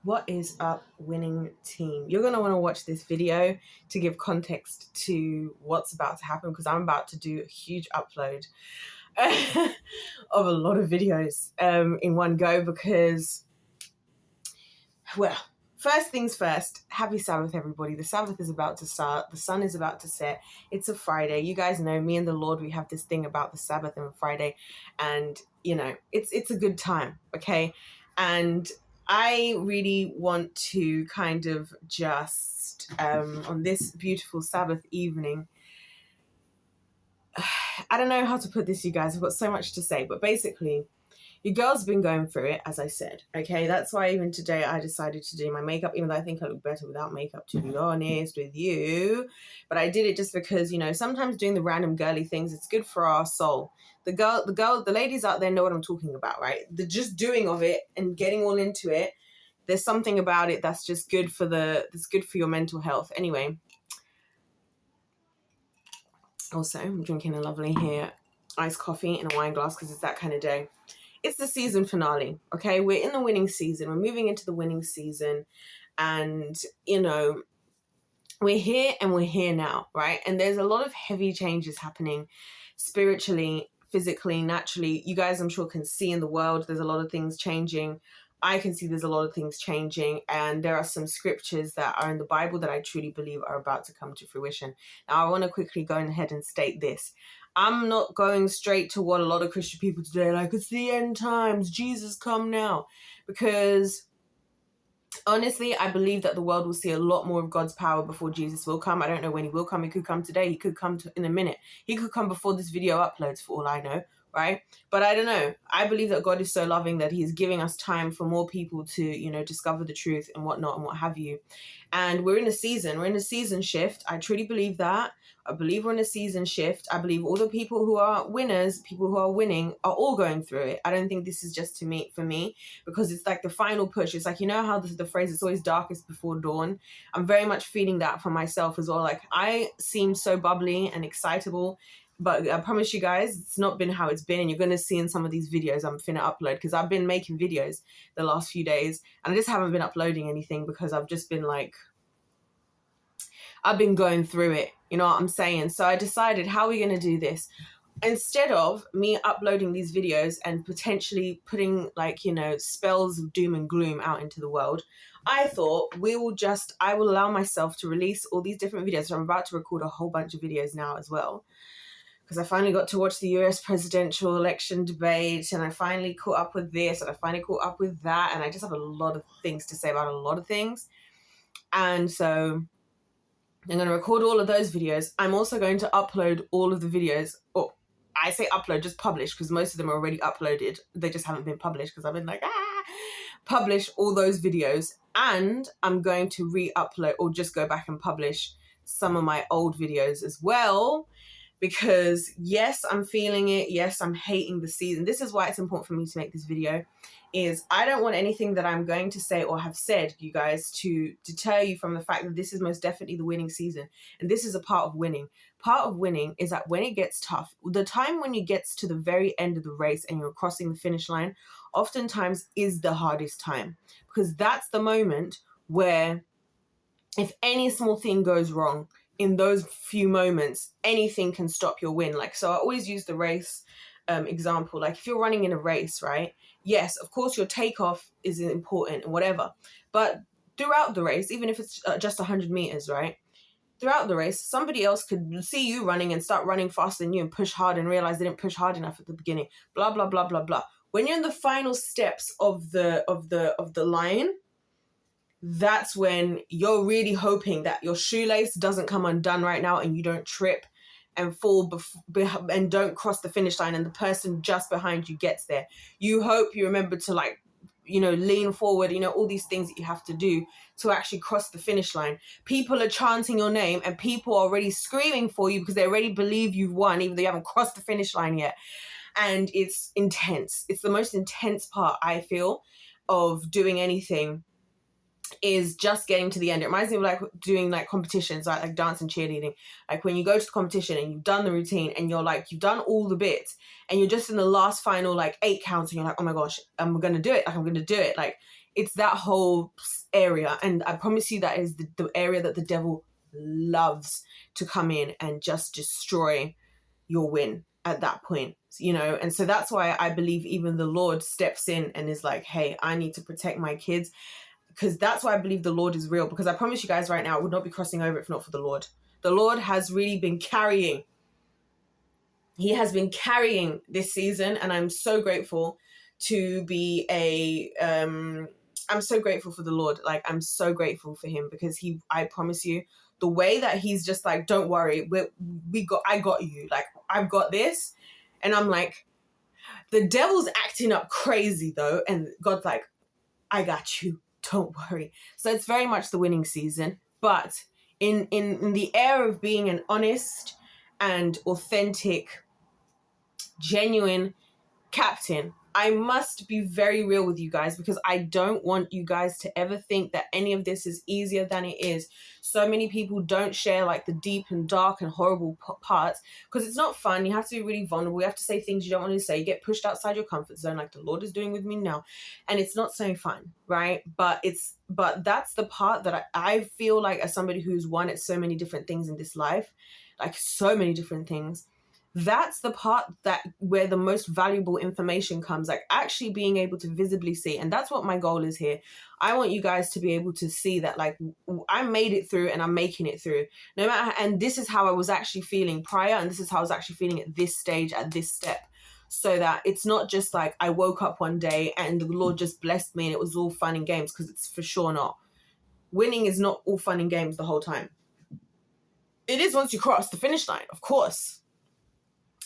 What is up, winning team? You're going to want to watch this video to give context to what's about to happen, because I'm about to do a huge upload of a lot of videos in one go because, well, first things first, happy Sabbath, everybody. The Sabbath is about to start. The sun is about to set. It's a Friday. You guys know me and the Lord, we have this thing about the Sabbath and Friday, and, you know, it's a good time, okay? And I really want to kind of just, on this beautiful Sabbath evening, I don't know how to put this, you guys. I've got so much to say, but basically, your girl's been going through it, as I said, okay? That's why even today I decided to do my makeup, even though I think I look better without makeup, to be honest with you. But I did it just because, you know, sometimes doing the random girly things, it's good for our soul. The ladies out there know what I'm talking about, right? The just doing of it and getting all into it, there's something about it that's just good for that's good for your mental health. Anyway, also, I'm drinking a lovely here iced coffee in a wine glass because it's that kind of day. It's the season finale, okay? We're in the winning season. We're moving into the winning season. And, you know, we're here and we're here now, right? And there's a lot of heavy changes happening spiritually, physically, naturally. You guys, I'm sure, can see in the world there's a lot of things changing. I can see there's a lot of things changing. And there are some scriptures that are in the Bible that I truly believe are about to come to fruition. Now, I want to quickly go ahead and state this. I'm not going straight to what a lot of Christian people today are like, it's the end times, Jesus come now. Because honestly, I believe that the world will see a lot more of God's power before Jesus will come. I don't know when he will come. He could come today. He could come in a minute. He could come before this video uploads, for all I know, right? But I don't know. I believe that God is so loving that he's giving us time for more people to, you know, discover the truth and whatnot and what have you. And we're in a season. We're in a season shift. I truly believe that. I believe we're in a season shift. I believe all the people who are winners, people who are winning, are all going through it. I don't think this is just for me, because it's like the final push. It's like, you know how the phrase, it's always darkest before dawn. I'm very much feeling that for myself as well. Like, I seem so bubbly and excitable, but I promise you guys, it's not been how it's been. And you're going to see in some of these videos I'm finna upload, because I've been making videos the last few days and I just haven't been uploading anything because I've just been like, I've been going through it. You know what I'm saying? So I decided, how are we going to do this? Instead of me uploading these videos and potentially putting, like, you know, spells of doom and gloom out into the world, I thought I will allow myself to release all these different videos. So I'm about to record a whole bunch of videos now as well, because I finally got to watch the US presidential election debate, and I finally caught up with this, and I finally caught up with that, and I just have a lot of things to say about a lot of things. And so I'm going to record all of those videos. I'm also going to upload all of the videos, or I say upload, just publish, because most of them are already uploaded. They just haven't been published because I've been like, publish all those videos. And I'm going to re-upload, or just go back and publish some of my old videos as well. Because yes, I'm feeling it. Yes, I'm hating the season. This is why it's important for me to make this video, is I don't want anything that I'm going to say or have said, you guys, to deter you from the fact that this is most definitely the winning season. And this is a part of winning. Part of winning is that when it gets tough, the time when it gets to the very end of the race and you're crossing the finish line, oftentimes is the hardest time. Because that's the moment where if any small thing goes wrong, in those few moments, anything can stop your win. Like, so I always use the race example. Like, if you're running in a race, right? Yes, of course, your takeoff is important and whatever. But throughout the race, even if it's just 100 meters, right? Throughout the race, somebody else could see you running and start running faster than you and push hard and realize they didn't push hard enough at the beginning. Blah, blah, blah, blah, blah. When you're in the final steps of the line, that's when you're really hoping that your shoelace doesn't come undone right now and you don't trip and fall and don't cross the finish line and the person just behind you gets there. You hope you remember to, like, you know, lean forward, you know, all these things that you have to do to actually cross the finish line. People are chanting your name and people are already screaming for you because they already believe you've won, even though you haven't crossed the finish line yet. And it's intense. It's the most intense part, I feel, of doing anything, is just getting to the end. It reminds me of like doing like competitions, like dance and cheerleading. Like when you go to the competition and you've done the routine and you're like, you've done all the bits and you're just in the last final like 8 counts and you're like, oh my gosh, I'm gonna do it. Like, I'm gonna do it. Like, It's that whole area. And I promise you that is the area that the devil loves to come in and just destroy your win at that point, and so that's why I believe even the Lord steps in and is like, hey, I need to protect my kids, because that's why I believe the Lord is real. Because I promise you guys right now, I would not be crossing over if not for the Lord. The Lord has really been carrying. He has been carrying this season, and I'm so grateful to be I'm so grateful for the Lord. Like, I'm so grateful for him, because I promise you, the way that he's just like, don't worry, I got you. Like, I've got this. And I'm like, the devil's acting up crazy though. And God's like, I got you. Don't worry. So it's very much the winning season. But in the air of being an honest and authentic, genuine captain, I must be very real with you guys, because I don't want you guys to ever think that any of this is easier than it is. So many people don't share like the deep and dark and horrible parts, because it's not fun. You have to be really vulnerable. You have to say things you don't want to say. You get pushed outside your comfort zone, like the Lord is doing with me now, and it's not so fun, right? But that's the part that I feel like, as somebody who's won at so many different things in this life, like so many different things, that's the part where the most valuable information comes, like actually being able to visibly see. And that's what my goal is here. I want you guys to be able to see that, like, I made it through and I'm making it through, no matter. And this is how I was actually feeling prior, and this is how I was actually feeling at this stage, at this step. So that it's not just like I woke up one day and the Lord just blessed me and it was all fun and games, because it's for sure not. Winning is not all fun and games the whole time. It is once you cross the finish line, of course.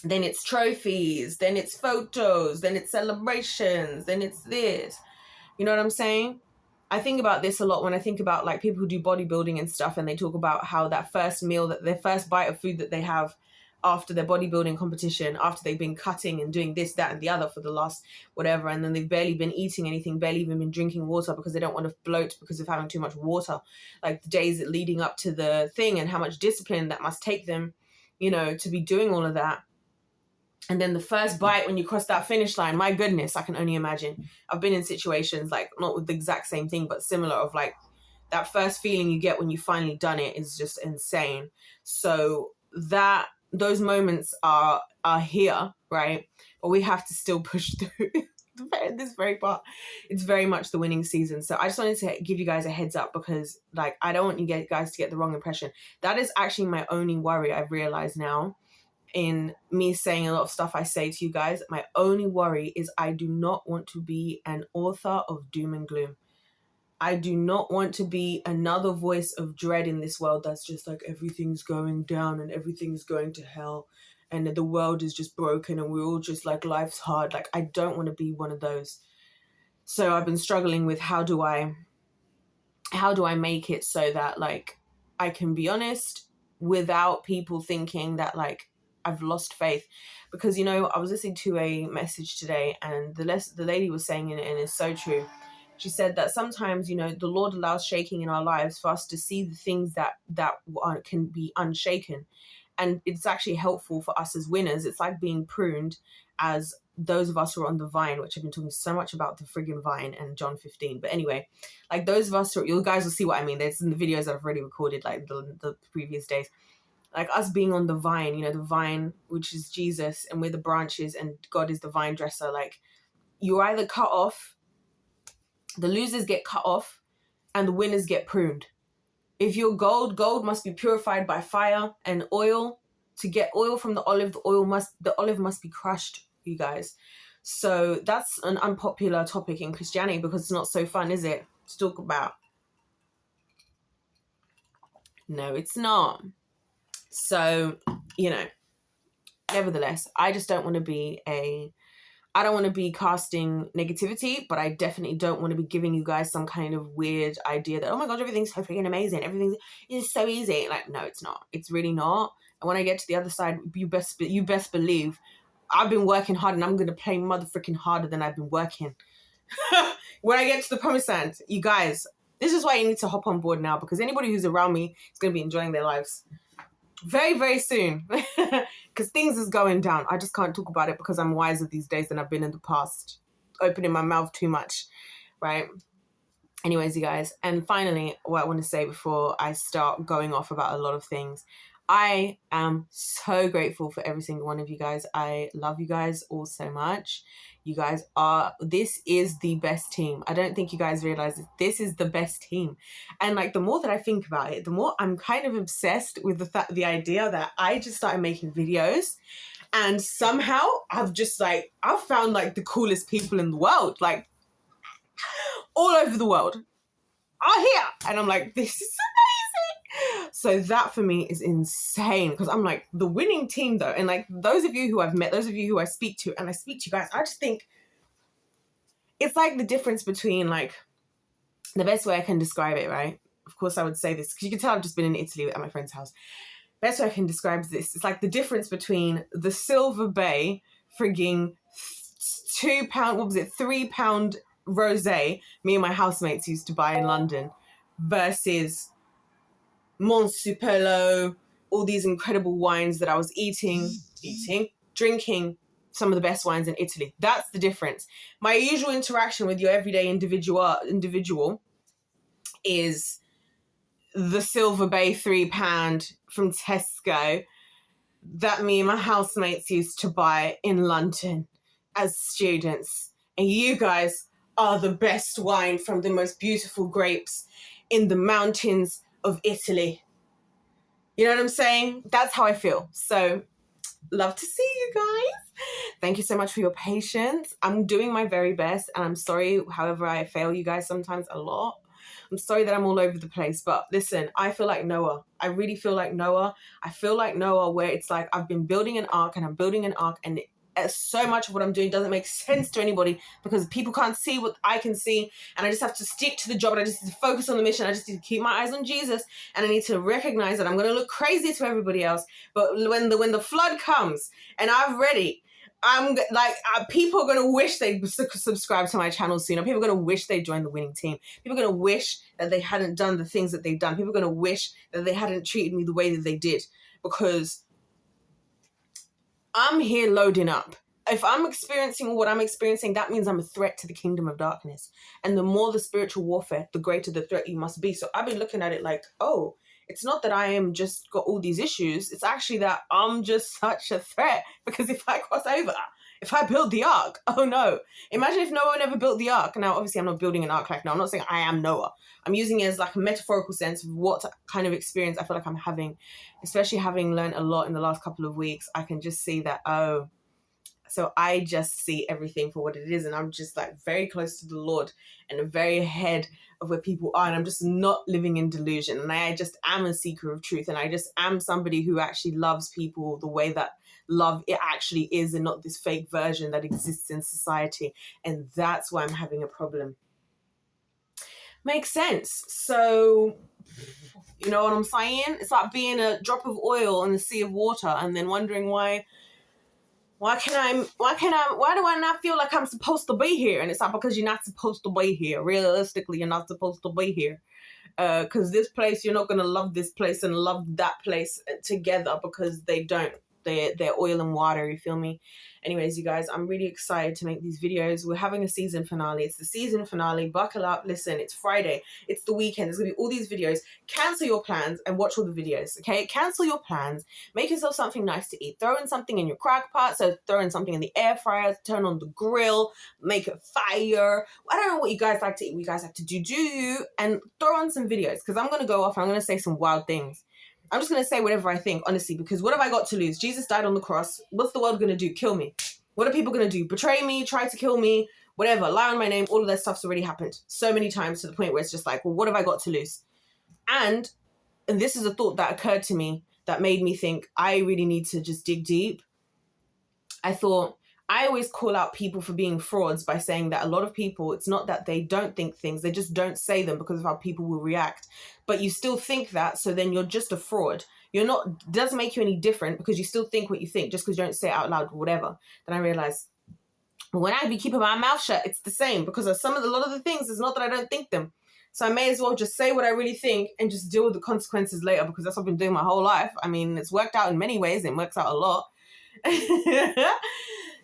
Then it's trophies, then it's photos, then it's celebrations, then it's this. You know what I'm saying? I think about this a lot when I think about like people who do bodybuilding and stuff, and they talk about how that first meal, that their first bite of food that they have after their bodybuilding competition, after they've been cutting and doing this, that, and the other for the last whatever, and then they've barely been eating anything, barely even been drinking water, because they don't want to bloat because of having too much water. Like the days leading up to the thing, and how much discipline that must take them, to be doing all of that. And then the first bite when you cross that finish line, my goodness, I can only imagine. I've been in situations, like not with the exact same thing, but similar, of like that first feeling you get when you finally done it is just insane. So those moments are here, right? But we have to still push through this very part. It's very much the winning season. So I just wanted to give you guys a heads up, because like, I don't want you guys to get the wrong impression. That is actually my only worry, I've realized now, in me saying a lot of stuff I say to you guys. My only worry is I do not want to be an author of doom and gloom. I do not want to be another voice of dread in this world that's just like, everything's going down and everything's going to hell and the world is just broken and we're all just like, life's hard. Like, I don't want to be one of those. So I've been struggling with how do I make it so that like I can be honest without people thinking that like I've lost faith. Because, I was listening to a message today, and the lady was saying it, and it's so true. She said that sometimes, the Lord allows shaking in our lives for us to see the things that can be unshaken. And it's actually helpful for us as winners. It's like being pruned, as those of us who are on the vine, which I've been talking so much about the friggin' vine and John 15. But anyway, like those of us you guys will see what I mean. There's in the videos that I've already recorded, like the previous days. Like us being on the vine, the vine, which is Jesus, and we're the branches, and God is the vine dresser. Like, you're either cut off, the losers get cut off, and the winners get pruned. If you're gold must be purified by fire and oil. To get oil from the olive, the olive must be crushed, you guys. So that's an unpopular topic in Christianity, because it's not so fun, is it, to talk about? No, it's not. So, nevertheless, I just don't want to be I don't want to be casting negativity, but I definitely don't want to be giving you guys some kind of weird idea that, oh my God, everything's so freaking amazing. Everything is so easy. Like, no, it's not. It's really not. And when I get to the other side, you best believe I've been working hard, and I'm going to play mother freaking harder than I've been working. When I get to the promised land, you guys, this is why you need to hop on board now, because anybody who's around me is going to be enjoying their lives very, very soon, because things is going down. I just can't talk about it because I'm wiser these days than I've been in the past, opening my mouth too much, right? Anyways, you guys, and finally, what I want to say before I start going off about a lot of things, I am so grateful for every single one of you guys. I love you guys all so much. You guys this is the best team. I don't think you guys realize this is the best team. And like, the more that I think about it, the more I'm kind of obsessed with the idea that I just started making videos, and somehow I've found like the coolest people in the world, like all over the world are here. And I'm like, this is amazing. So that for me is insane, because I'm like, the winning team though. And like, those of you who I've met, those of you who I speak to, and I speak to you guys, I just think it's like the difference between, like, the best way I can describe it, right? Of course I would say this, because you can tell I've just been in Italy at my friend's house. Best way I can describe this, it's like the difference between the Silver Bay frigging £3 rosé me and my housemates used to buy in London, versus Montepulciano, all these incredible wines that I was drinking some of the best wines in Italy. That's the difference. My usual interaction with your everyday individual is the Silver Bay £3 from Tesco that me and my housemates used to buy in London as students. And you guys are the best wine from the most beautiful grapes in the mountains of Italy. You know what I'm saying? That's how I feel. So, love to see you guys. Thank you so much for your patience. I'm doing my very best, and I'm sorry however I fail you guys sometimes a lot. I'm sorry that I'm all over the place, but listen, I feel like Noah. I really feel like Noah. I feel like Noah, where it's like I've been building an ark, and I'm building an ark, and so much of what I'm doing doesn't make sense to anybody because people can't see what I can see, and I just have to stick to the job, and I just need to focus on the mission. I just need to keep my eyes on Jesus, and I need to recognize that I'm going to look crazy to everybody else. But when the flood comes and I'm ready, I'm like, people are going to wish they subscribe to my channel sooner. People are going to wish they joined the winning team. People are going to wish that they hadn't done the things that they've done. People are going to wish that they hadn't treated me the way that they did, because I'm here loading up. If I'm experiencing what I'm experiencing, that means I'm a threat to the kingdom of darkness. And the more the spiritual warfare, the greater the threat you must be. So I've been looking at it like, oh, it's not that I am just got all these issues. It's actually that I'm just such a threat, because if I cross over, if I build the ark, oh no. Imagine if Noah never built the ark. Now, obviously, I'm not building an ark like Noah. I'm not saying I am Noah. I'm using it as like a metaphorical sense of what kind of experience I feel like I'm having, especially having learned a lot in the last couple of weeks. I can just see that, oh, so I just see everything for what it is. And I'm just like very close to the Lord and very ahead of where people are. And I'm just not living in delusion. And I just am a seeker of truth. And I just am somebody who actually loves people the way that love it actually is, and not this fake version that exists in society. And that's why I'm having a problem. Makes sense. So, you know what I'm saying? It's like being a drop of oil in a sea of water and then wondering why do I not feel like I'm supposed to be here? And it's not because you're not supposed to be here. Realistically, you're not supposed to be here. Because this place, you're not going to love this place and love that place together, because they don't. They're oil and water, you feel me? Anyways, you guys, I'm really excited to make these videos. We're having a season finale. It's the season finale. Buckle up. Listen, it's Friday. It's the weekend. There's going to be all these videos. Cancel your plans and watch all the videos, okay? Cancel your plans. Make yourself something nice to eat. Throw in something in your crock pot. So throw in something in the air fryer. Turn on the grill. Make a fire. I don't know what you guys like to eat. What you guys like to do. And throw on some videos, because I'm going to go off and I'm going to say some wild things. I'm just going to say whatever I think, honestly, because what have I got to lose? Jesus died on the cross. What's the world going to do? Kill me. What are people going to do? Betray me, try to kill me, whatever, lie on my name. All of that stuff's already happened so many times, to the point where it's just like, well, what have I got to lose? And this is a thought that occurred to me that made me think I really need to just dig deep. I thought, I always call out people for being frauds by saying that a lot of people, it's not that they don't think things, they just don't say them because of how people will react. But you still think that, so then you're just a fraud. You're not, it doesn't make you any different, because you still think what you think just because you don't say it out loud or whatever. Then I realized, when I be keeping my mouth shut, it's the same, because of a lot of the things, it's not that I don't think them. So I may as well just say what I really think and just deal with the consequences later, because that's what I've been doing my whole life. I mean, it's worked out in many ways. It works out a lot.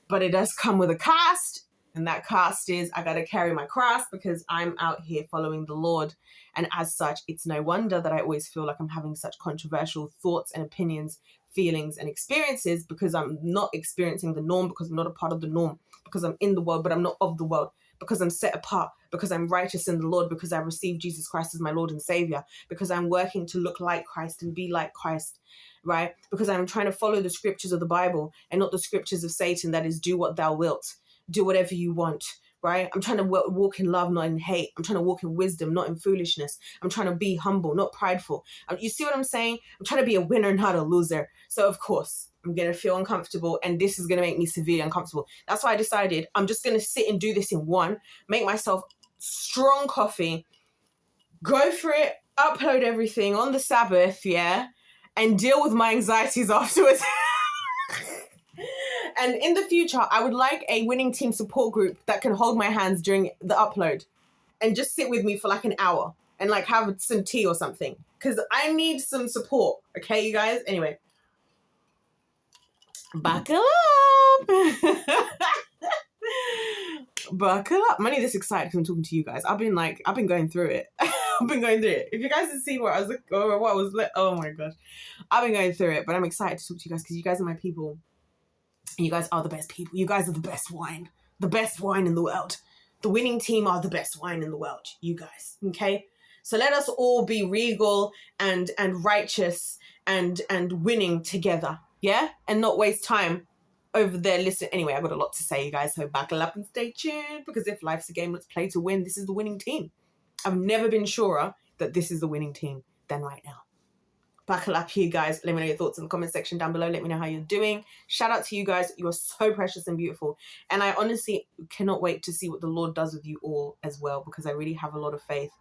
But it does come with a cost. And that cast is, I got to carry my cross because I'm out here following the Lord. And as such, it's no wonder that I always feel like I'm having such controversial thoughts and opinions, feelings and experiences, because I'm not experiencing the norm, because I'm not a part of the norm, because I'm in the world, but I'm not of the world, because I'm set apart, because I'm righteous in the Lord, because I received Jesus Christ as my Lord and Savior, because I'm working to look like Christ and be like Christ, right? Because I'm trying to follow the scriptures of the Bible and not the scriptures of Satan, that is, do what thou wilt, do whatever you want, right? I'm trying to walk in love, not in hate. I'm trying to walk in wisdom, not in foolishness. I'm trying to be humble, not prideful. You see what I'm saying? I'm trying to be a winner, not a loser. So of course, I'm going to feel uncomfortable, and this is going to make me severely uncomfortable. That's why I decided I'm just going to sit and do this in one, make myself strong coffee, go for it, upload everything on the Sabbath, yeah, and deal with my anxieties afterwards. And in the future, I would like a winning team support group that can hold my hands during the upload and just sit with me for like an hour and like have some tea or something, because I need some support. Okay, you guys? Anyway, buckle up. Buckle up. I'm only this excited because I'm talking to you guys. I've been going through it. I've been going through it. If you guys had seen what I was like, or what was like, oh my gosh, I've been going through it. But I'm excited to talk to you guys because you guys are my people. And you guys are the best people. You guys are the best wine in the world. The winning team are the best wine in the world. You guys, okay? So let us all be regal and righteous and winning together, yeah? And not waste time over there. Listen, anyway, I've got a lot to say, you guys, so buckle up and stay tuned, because if life's a game, let's play to win. This is the winning team. I've never been surer that this is the winning team than right now. Buckle up, you guys. Let me know your thoughts in the comment section down below. Let me know how you're doing. Shout out to you guys. You are so precious and beautiful. And I honestly cannot wait to see what the Lord does with you all as well, because I really have a lot of faith.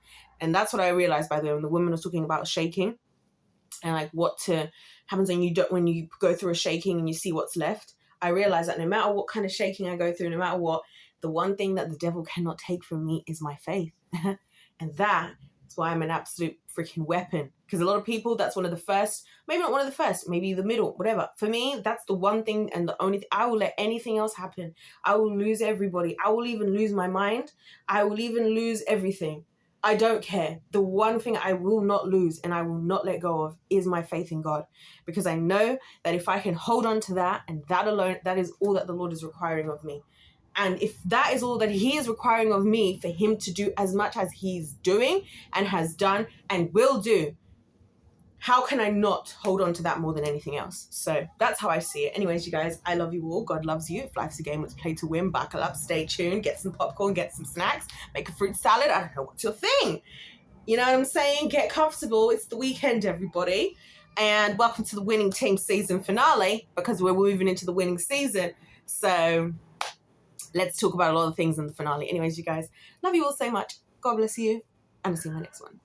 And that's what I realized, by the way, when the woman was talking about shaking and like what happens when you go through a shaking and you see what's left. I realized that no matter what kind of shaking I go through, no matter what, the one thing that the devil cannot take from me is my faith. And that's why I'm an absolute freaking weapon. Because a lot of people, that's one of the first, maybe not one of the first, maybe the middle, whatever. For me, that's the one thing and the only thing. I will let anything else happen. I will lose everybody. I will even lose my mind. I will even lose everything. I don't care. The one thing I will not lose and I will not let go of is my faith in God. Because I know that if I can hold on to that, and that alone, that is all that the Lord is requiring of me. And if that is all that he is requiring of me, for him to do as much as he's doing and has done and will do, how can I not hold on to that more than anything else? So that's how I see it. Anyways, you guys, I love you all. God loves you. If life's a game, let's play to win. Buckle up, stay tuned, get some popcorn, get some snacks, make a fruit salad. I don't know what's your thing. You know what I'm saying? Get comfortable. It's the weekend, everybody. And welcome to the winning team season finale, because we're moving into the winning season. So let's talk about a lot of things in the finale. Anyways, you guys, love you all so much. God bless you. And I'll see you in my next one.